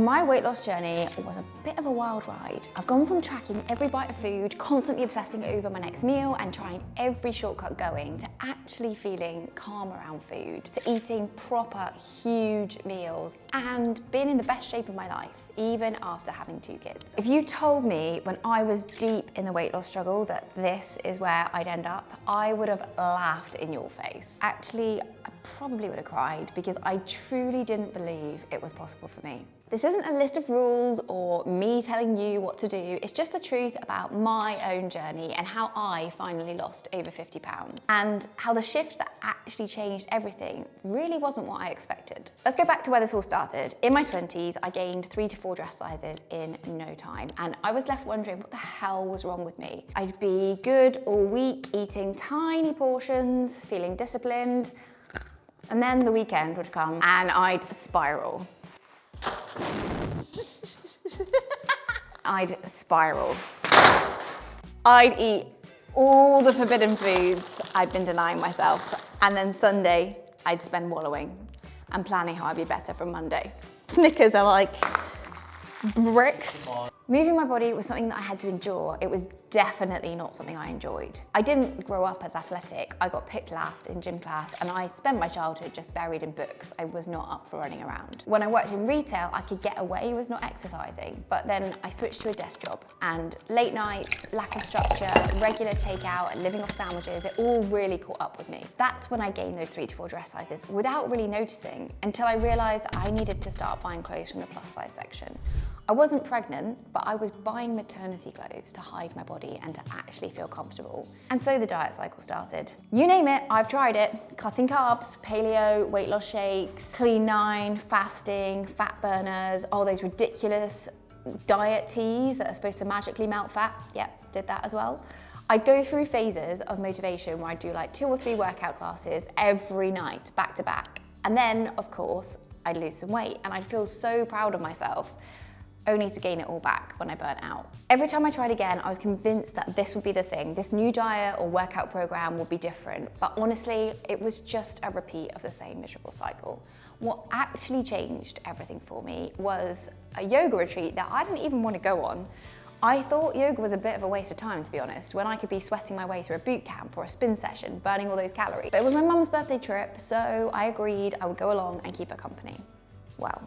my weight loss journey was a bit of a wild ride. I've gone from tracking every bite of food, constantly obsessing over my next meal and trying every shortcut going, to actually feeling calm around food, to eating proper huge meals and being in the best shape of my life, even after having 2 kids. If you told me when I was deep in the weight loss struggle that this is where I'd end up, I would have laughed in your face. Actually, I probably would have cried because I truly didn't believe it was possible for me. This isn't a list of rules or me telling you what to do. It's just the truth about my own journey and how I finally lost over 50 pounds and how the shift that actually changed everything really wasn't what I expected. Let's go back to where this all started. In my 20s, I gained 3 to 4 dress sizes in no time, and I was left wondering what the hell was wrong with me. I'd be good all week, eating tiny portions, feeling disciplined, and then the weekend would come and I'd spiral. I'd spiral. I'd eat all the forbidden foods I'd been denying myself, and then Sunday I'd spend wallowing and planning how I'd be better from Monday. Snickers are like bricks. Moving my body was something that I had to endure. It was definitely not something I enjoyed. I didn't grow up as athletic. I got picked last in gym class and I spent my childhood just buried in books. I was not up for running around. When I worked in retail, I could get away with not exercising, but then I switched to a desk job, and late nights, lack of structure, regular takeout, and living off sandwiches, it all really caught up with me. That's when I gained those 3 to 4 dress sizes without really noticing, until I realized I needed to start buying clothes from the plus size section. I wasn't pregnant, but I was buying maternity clothes to hide my body and to actually feel comfortable. And so the diet cycle started. You name it, I've tried it. Cutting carbs, paleo, weight loss shakes, clean 9, fasting, fat burners, all those ridiculous diet teas that are supposed to magically melt fat. Yep, did that as well. I'd go through phases of motivation where I'd do like 2 or 3 workout classes every night, back to back. And then, of course, I'd lose some weight and I'd feel so proud of myself, only to gain it all back when I burnt out. Every time I tried again, I was convinced that this would be the thing. This new diet or workout program would be different, but honestly, it was just a repeat of the same miserable cycle. What actually changed everything for me was a yoga retreat that I didn't even want to go on. I thought yoga was a bit of a waste of time, to be honest, when I could be sweating my way through a boot camp or a spin session, burning all those calories. But it was my mum's birthday trip, so I agreed I would go along and keep her company. Well,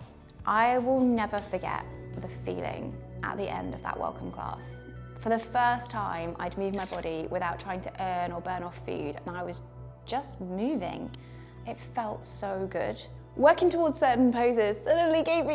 I will never forget the feeling at the end of that welcome class. For the first time, I'd moved my body without trying to earn or burn off food, and I was just moving. It felt so good. Working towards certain poses suddenly gave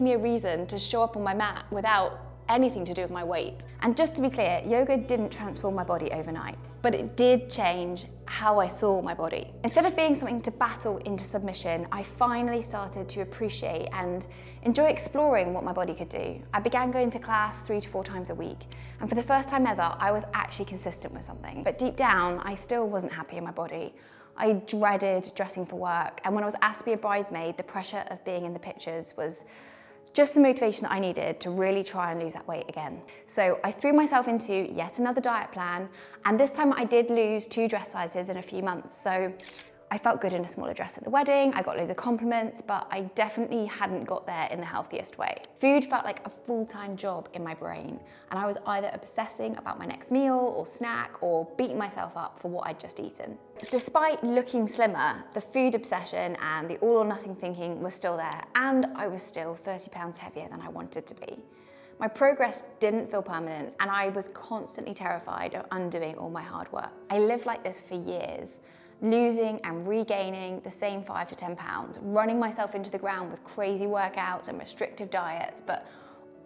me a reason to show up on my mat without anything to do with my weight. And just to be clear, yoga didn't transform my body overnight, but it did change how I saw my body. Instead of being something to battle into submission, I finally started to appreciate and enjoy exploring what my body could do. I began going to class 3 to 4 times a week, and for the first time ever, I was actually consistent with something. But deep down, I still wasn't happy in my body. I dreaded dressing for work, and when I was asked to be a bridesmaid, the pressure of being in the pictures was just the motivation that I needed to really try and lose that weight again. So I threw myself into yet another diet plan, and this time I did lose 2 dress sizes in a few months. So I felt good in a smaller dress at the wedding, I got loads of compliments, but I definitely hadn't got there in the healthiest way. Food felt like a full-time job in my brain, and I was either obsessing about my next meal or snack or beating myself up for what I'd just eaten. Despite looking slimmer, the food obsession and the all or nothing thinking was still there, and I was still 30 pounds heavier than I wanted to be. My progress didn't feel permanent, and I was constantly terrified of undoing all my hard work. I lived like this for years, losing and regaining the same 5 to 10 pounds, running myself into the ground with crazy workouts and restrictive diets, but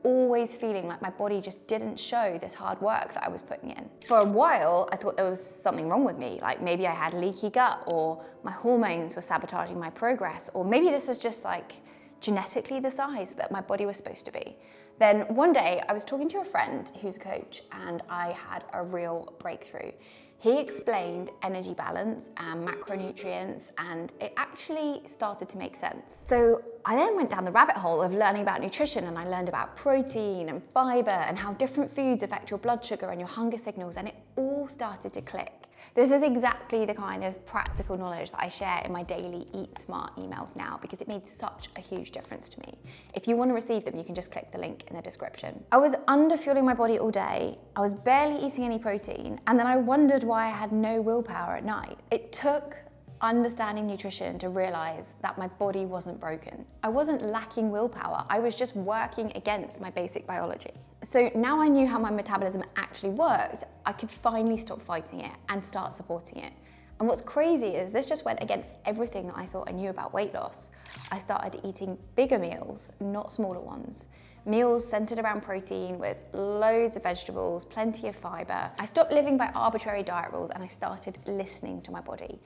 always feeling like my body just didn't show this hard work that I was putting in. For a while, I thought there was something wrong with me, like maybe I had leaky gut, or my hormones were sabotaging my progress, or maybe this is just like genetically the size that my body was supposed to be. Then one day I was talking to a friend who's a coach, and I had a real breakthrough. He explained energy balance and macronutrients, and it actually started to make sense. So I then went down the rabbit hole of learning about nutrition, and I learned about protein and fiber and how different foods affect your blood sugar and your hunger signals, and it all started to click. This is exactly the kind of practical knowledge that I share in my daily Eat Smart emails now, because it made such a huge difference to me. If you want to receive them, you can just click the link in the description. I was underfueling my body all day. I was barely eating any protein, and then I wondered why I had no willpower at night. It took understanding nutrition to realize that my body wasn't broken. I wasn't lacking willpower. I was just working against my basic biology. So now I knew how my metabolism actually worked, I could finally stop fighting it and start supporting it. And what's crazy is this just went against everything that I thought I knew about weight loss. I started eating bigger meals, not smaller ones. Meals centered around protein with loads of vegetables, plenty of fiber. I stopped living by arbitrary diet rules and I started listening to my body.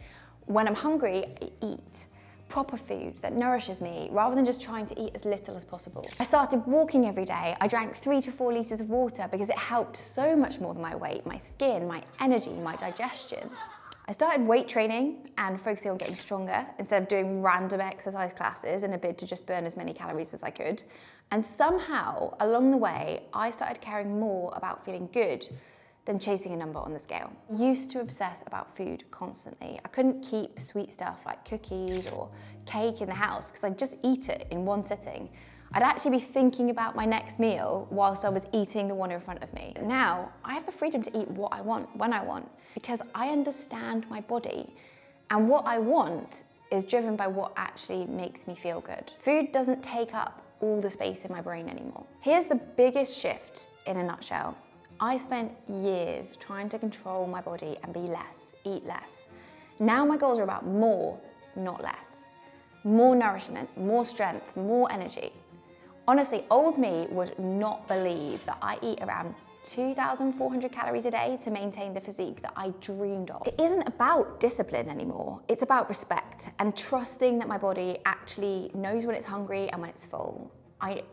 When I'm hungry, I eat proper food that nourishes me rather than just trying to eat as little as possible. I started walking every day. I drank 3 to 4 litres of water because it helped so much more than my weight, my skin, my energy, my digestion. I started weight training and focusing on getting stronger instead of doing random exercise classes in a bid to just burn as many calories as I could. And somehow, along the way, I started caring more about feeling good than chasing a number on the scale. I used to obsess about food constantly. I couldn't keep sweet stuff like cookies or cake in the house because I'd just eat it in one sitting. I'd actually be thinking about my next meal whilst I was eating the one in front of me. Now, I have the freedom to eat what I want, when I want, because I understand my body, and what I want is driven by what actually makes me feel good. Food doesn't take up all the space in my brain anymore. Here's the biggest shift in a nutshell. I spent years trying to control my body and be less, eat less. Now my goals are about more, not less. More nourishment, more strength, more energy. Honestly, old me would not believe that I eat around 2,400 calories a day to maintain the physique that I dreamed of. It isn't about discipline anymore. It's about respect and trusting that my body actually knows when it's hungry and when it's full. I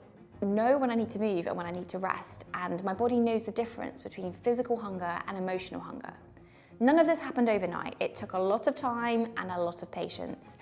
know when I need to move and when I need to rest, and my body knows the difference between physical hunger and emotional hunger. None of this happened overnight. It took a lot of time and a lot of patience,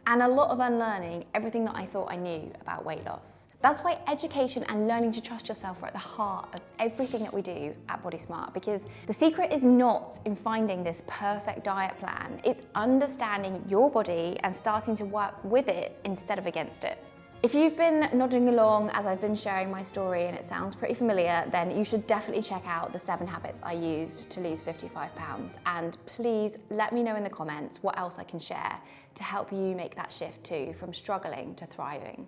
and a lot of unlearning everything that I thought I knew about weight loss. That's why education and learning to trust yourself are at the heart of everything that we do at Body Smart, because the secret is not in finding this perfect diet plan. It's understanding your body and starting to work with it instead of against it. If you've been nodding along as I've been sharing my story and it sounds pretty familiar, then you should definitely check out the 7 habits I used to lose 55 pounds. And please let me know in the comments what else I can share to help you make that shift too, from struggling to thriving.